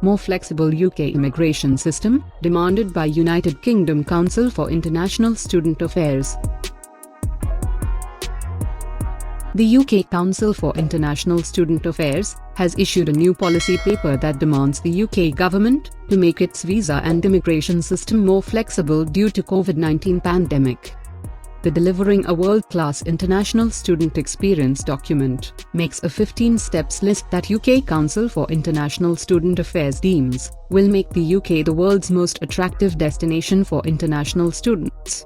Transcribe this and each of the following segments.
more flexible UK immigration system, demanded by United Kingdom Council for International Student Affairs. The UK Council for International Student Affairs has issued a new policy paper that demands the UK government to make its visa and immigration system more flexible due to COVID-19 pandemic. The Delivering a World-Class International Student Experience document makes a 15 steps list that UK Council for International Student Affairs deems will make the UK the world's most attractive destination for international students.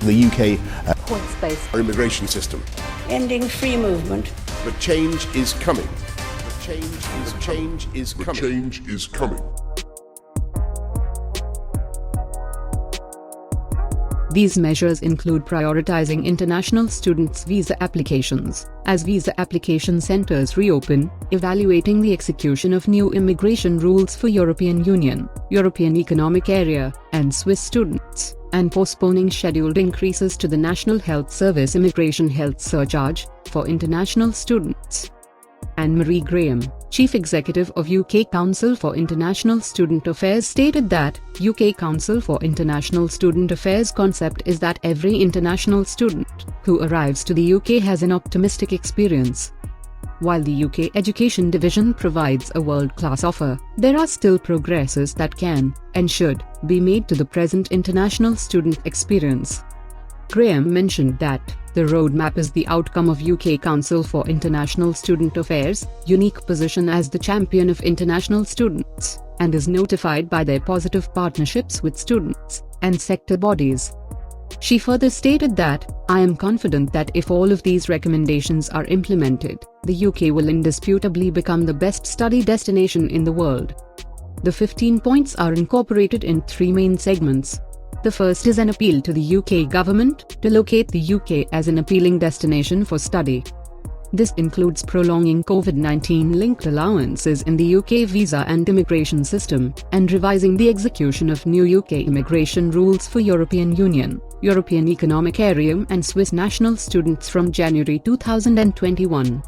The UK points-based immigration system. Ending free movement. But change is coming. Change is coming. These measures include prioritizing international students' visa applications, as visa application centers reopen, evaluating the execution of new immigration rules for European Union, European Economic Area, and Swiss students, and postponing scheduled increases to the National Health Service Immigration Health Surcharge for international students. Anne-Marie Graham, Chief Executive of UK Council for International Student Affairs, stated that UK Council for International Student Affairs concept is that every international student who arrives to the UK has an optimistic experience. While the UK Education Division provides a world-class offer, there are still progresses that can and should be made to the present international student experience. Graham mentioned that the roadmap is the outcome of UK Council for International Student Affairs' unique position as the champion of international students, and is notified by their positive partnerships with students and sector bodies. She further stated that, "I am confident that if all of these recommendations are implemented, the UK will indisputably become the best study destination in the world." The 15 points are incorporated in 3 main segments. The first is an appeal to the UK government to locate the UK as an appealing destination for study. This includes prolonging COVID-19-linked allowances in the UK visa and immigration system, and revising the execution of new UK immigration rules for European Union, European Economic Area and Swiss national students from January 2021.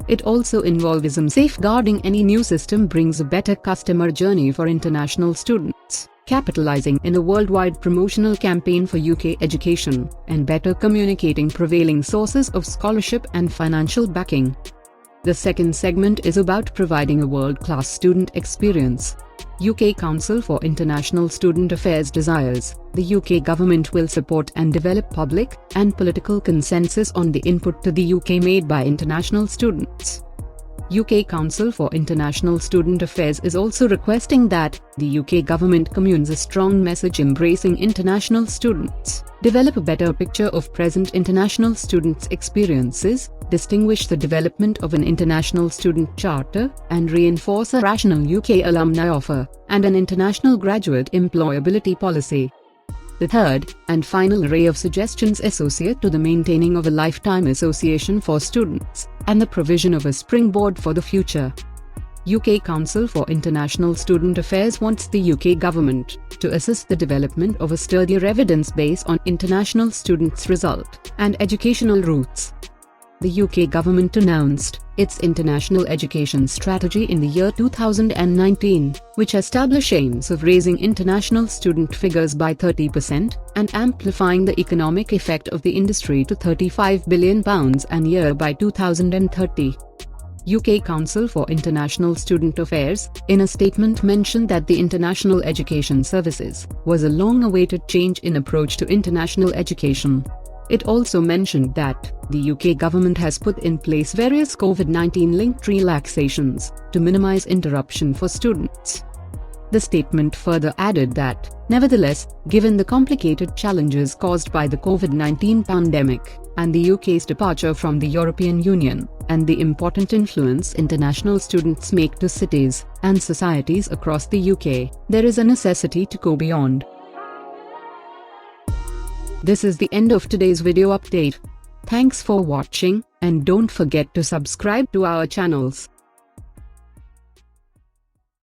It also involves safeguarding any new system brings a better customer journey for international students, capitalizing in a worldwide promotional campaign for UK education, and better communicating prevailing sources of scholarship and financial backing. The second segment is about providing a world-class student experience. UK Council for International Student Affairs desires the UK government will support and develop public and political consensus on the input to the UK made by international students. UK Council for International Student Affairs is also requesting that the UK government communes a strong message embracing international students, develop a better picture of present international students' experiences, distinguish the development of an international student charter, and reinforce a rational UK alumni offer and an international graduate employability policy. The third and final array of suggestions associate to the maintaining of a lifetime association for students and the provision of a springboard for the future. UK Council for International Student Affairs wants the UK government to assist the development of a sturdier evidence base on international students' result and educational routes. The UK government announced its international education strategy in the year 2019, which established aims of raising international student figures by 30% and amplifying the economic effect of the industry to £35 billion a year by 2030. UK Council for International Student Affairs, in a statement, mentioned that the International Education Services was a long-awaited change in approach to international education. It also mentioned that the UK government has put in place various COVID-19-linked relaxations to minimize interruption for students. The statement further added that, nevertheless, given the complicated challenges caused by the COVID-19 pandemic and the UK's departure from the European Union, and the important influence international students make to cities and societies across the UK, there is a necessity to go beyond. This is the end of today's video update. Thanks for watching, and don't forget to subscribe to our channels.